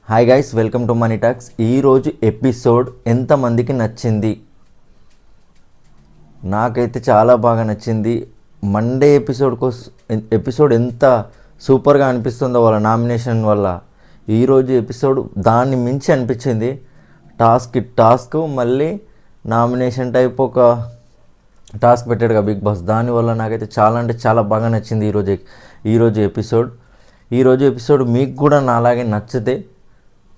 Hi guys, welcome to money talks. ఈరోజు episode ఎంతమందికి నచ్చింది? నాకైతే చాలా బాగా నచ్చింది. మండే ఎపిసోడ్ ఎంత సూపర్గా అనిపిస్తుందో వాళ్ళ నామినేషన్ వల్ల, ఈరోజు ఎపిసోడ్ దాన్ని మించి అనిపించింది. టాస్క్ మళ్ళీ నామినేషన్ టైప్ ఒక టాస్క్ పెట్టాడుగా బిగ్ బాస్, దానివల్ల నాకైతే చాలా అంటే చాలా బాగా నచ్చింది ఈరోజు ఎపిసోడ్ మీకు కూడా నాలాగే నచ్చితే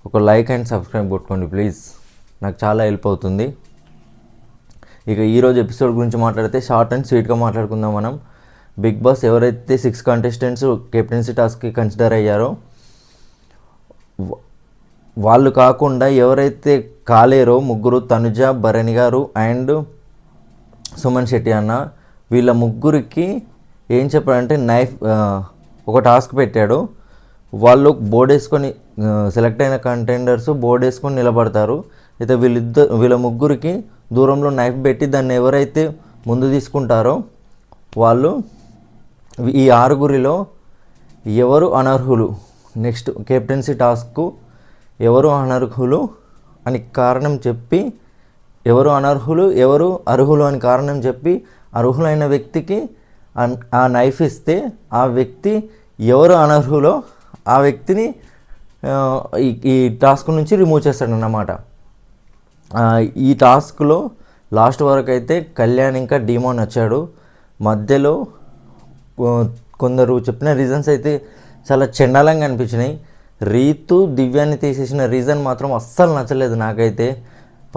ఒక లైక్ అండ్ సబ్స్క్రైబ్ కొట్టుకోండి ప్లీజ్, నాకు చాలా హెల్ప్ అవుతుంది. ఇక ఈరోజు ఎపిసోడ్ గురించి మాట్లాడితే షార్ట్ అండ్ స్వీట్గా మాట్లాడుకుందాం మనం. బిగ్ బాస్ ఎవరైతే 6 కంటెస్టెంట్స్ కెప్టెన్సీ టాస్క్కి కన్సిడర్ అయ్యారో వాళ్ళు కాకుండా ఎవరైతే కాలేరో ముగ్గురు, తనుజ, భరణి గారు అండ్ సుమన్ శెట్టి అన్న, వీళ్ళ ముగ్గురికి ఏం చెప్పాడంటే ఒక టాస్క్ పెట్టాడు. వాళ్ళు బోర్డు వేసుకొని సెలెక్ట్ అయిన కంటెండర్స్ బోర్డు వేసుకొని నిలబడతారు. అయితే వీళ్ళ ముగ్గురికి దూరంలో నైఫ్ పెట్టి దాన్ని ఎవరైతే ముందు తీసుకుంటారో వాళ్ళు, ఈ ఆరుగురిలో ఎవరు అనర్హులు, నెక్స్ట్ కెప్టెన్సీ టాస్క్కు ఎవరు అనర్హులు అని కారణం చెప్పి, ఎవరు అనర్హులు ఎవరు అర్హులు అని కారణం చెప్పి అర్హులైన వ్యక్తికి ఆ నైఫ్ ఇస్తే, ఆ వ్యక్తి ఎవరు అనర్హులో ఆ వ్యక్తిని ఈ టాస్క్ నుంచి రిమూవ్ చేస్తాడన్నమాట. ఈ టాస్క్లో లాస్ట్ వరకు అయితే కళ్యాణ్ ఇంకా డీమోన్ వచ్చాడు. మధ్యలో కొందరు చెప్పిన రీజన్స్ అయితే చాలా చండాలంగా అనిపించినాయి. రీతు దివ్యాన్ని తీసేసిన రీజన్ మాత్రం అస్సలు నచ్చలేదు. నాకైతే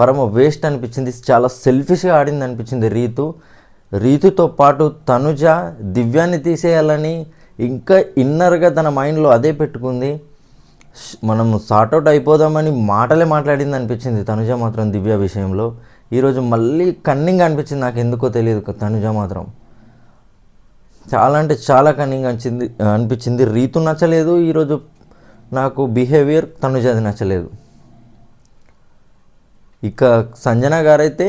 పరమ వేస్ట్ అనిపించింది. చాలా సెల్ఫిష్గా ఆడింది అనిపించింది రీతుతో పాటు తనుజ దివ్యాన్ని తీసేయాలని ఇంకా ఇన్నర్గా తన మైండ్లో అదే పెట్టుకుంది. మనం సార్ట్అవుట్ అయిపోదామని మాటలే మాట్లాడింది అనిపించింది తనుజ మాత్రం దివ్య విషయంలో. ఈరోజు మళ్ళీ కన్నింగ్ అనిపించింది, నాకు ఎందుకో తెలియదు. తనుజ మాత్రం చాలా అంటే చాలా కన్నింగ్ అనిపించింది. రీతు నచ్చలేదు ఈరోజు నాకు బిహేవియర్, తనుజది నచ్చలేదు. ఇక సంజన గారైతే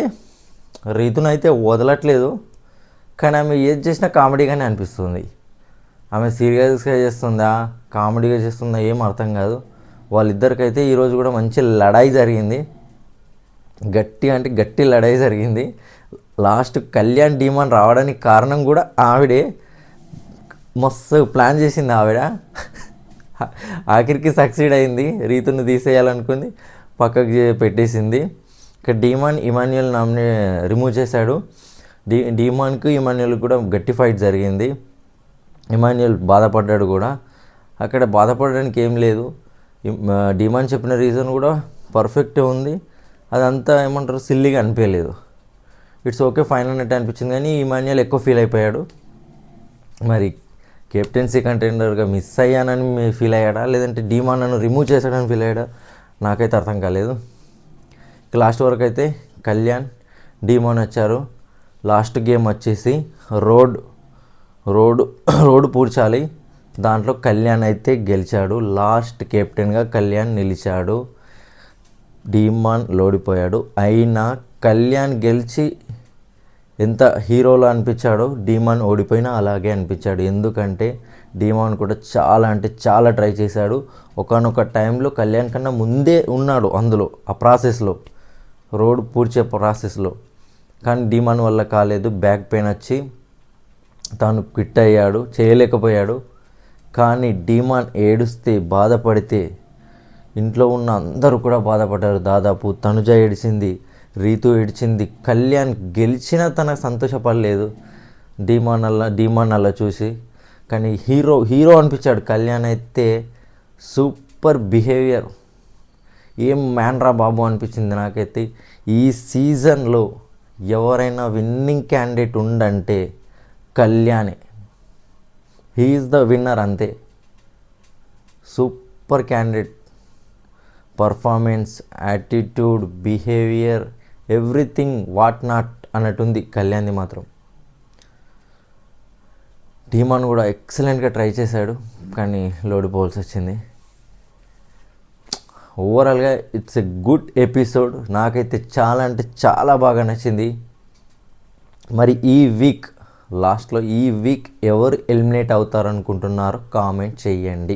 రీతునైతే వదలట్లేదు, కానీ ఆమె ఏది చేసినా కామెడీగానే అనిపిస్తుంది. ఆమె సీరియస్గా చేస్తుందా కామెడీగా చేస్తుందా ఏం అర్థం కాదు. వాళ్ళిద్దరికైతే ఈరోజు కూడా మంచి లడాయి జరిగింది, గట్టి లడాయి జరిగింది. లాస్ట్ కళ్యాణ్ డీమాన్ రావడానికి కారణం కూడా ఆవిడే. మస్తు ప్లాన్ చేసింది ఆవిడ, ఆఖరికి సక్సీడ్ అయింది. రీతుని తీసేయాలనుకుంది, పక్కకి పెట్టేసింది. ఇక డీమాన్ ఇమాన్యుయల్ రిమూవ్ చేశాడు. డీమాన్కి ఇమాన్యుయల్ కూడా గట్టి ఫైట్ జరిగింది. ఇమాన్యుయల్ బాధపడ్డాడు కూడా. అక్కడ బాధపడడానికి ఏం లేదు, డిమాండ్ చెప్పిన రీజన్ కూడా పర్ఫెక్టే ఉంది. అదంతా ఏమంటారు సిల్లీగా అనిపించలేదు. ఇట్స్ ఓకే ఫైన్ అన్నట్టు అనిపించింది. కానీ ఇమాన్యుయల్ ఎక్కువ ఫీల్ అయిపోయాడు. మరి కెప్టెన్సీ కంటెండర్గా మిస్ అయ్యానని ఫీల్ అయ్యాడా, లేదంటే డిమాండ్ నన్ను రిమూవ్ చేశాడని ఫీల్ అయ్యాడా, నాకైతే అర్థం కాలేదు. లాస్ట్ వరకు అయితే కళ్యాణ్ డిమాన్ వచ్చారు. లాస్ట్ గేమ్ వచ్చేసి రోడ్ పూడ్చాలి, దాంట్లో కళ్యాణ్ అయితే గెలిచాడు. లాస్ట్ కెప్టెన్గా కళ్యాణ్ నిలిచాడు. డీమాన్ ఓడిపోయాడు. అయినా కళ్యాణ్ గెలిచి ఎంత హీరోలో అనిపించాడో డీమాన్ ఓడిపోయినా అలాగే అనిపించాడు. ఎందుకంటే డీమాన్ కూడా చాలా అంటే చాలా ట్రై చేశాడు. ఒకానొక టైంలో కళ్యాణ్ కన్నా ముందే ఉన్నాడు అందులో, ఆ ప్రాసెస్లో, రోడ్ పూడ్చే ప్రాసెస్లో. కానీ డీమాన్ వల్ల కాలేదు, బ్యాక్ పెయిన్ వచ్చి తాను క్విట్ అయ్యాడు, చేయలేకపోయాడు. కానీ డీమాన్ ఏడుస్తే బాధపడితే ఇంట్లో ఉన్న అందరూ కూడా బాధపడ్డారు దాదాపు. తనుజ ఏడిచింది, రీతు ఏడిచింది. కళ్యాణ్ గెలిచినా తనకు సంతోషపడలేదు డీమాన్ అలా చూసి. కానీ హీరో అనిపించాడు కళ్యాణ్ అయితే. సూపర్ బిహేవియర్, ఏం మ్యాన్ రా బాబు అనిపించింది నాకైతే. ఈ సీజన్లో ఎవరైనా విన్నింగ్ క్యాండిడేట్ ఉండంటే కళ్యాణే, హీఈస్ ద విన్నర్ అంతే. Super candidate, performance, attitude, behaviour, everything what not అన్నట్టుంది కళ్యాణ్ది మాత్రం. డీమాన్ కూడా ఎక్సలెంట్గా ట్రై చేశాడు, కానీ ఓడిపోవాల్సి వచ్చింది. ఓవరాల్గా ఇట్స్ ఎ గుడ్ ఎపిసోడ్. నాకైతే చాలా అంటే చాలా బాగా నచ్చింది. మరి ఈ వీక్ లాస్ట్లో ఎవరు ఎలిమినేట్ అవుతారనుకుంటున్నారో కామెంట్ చెయ్యండి.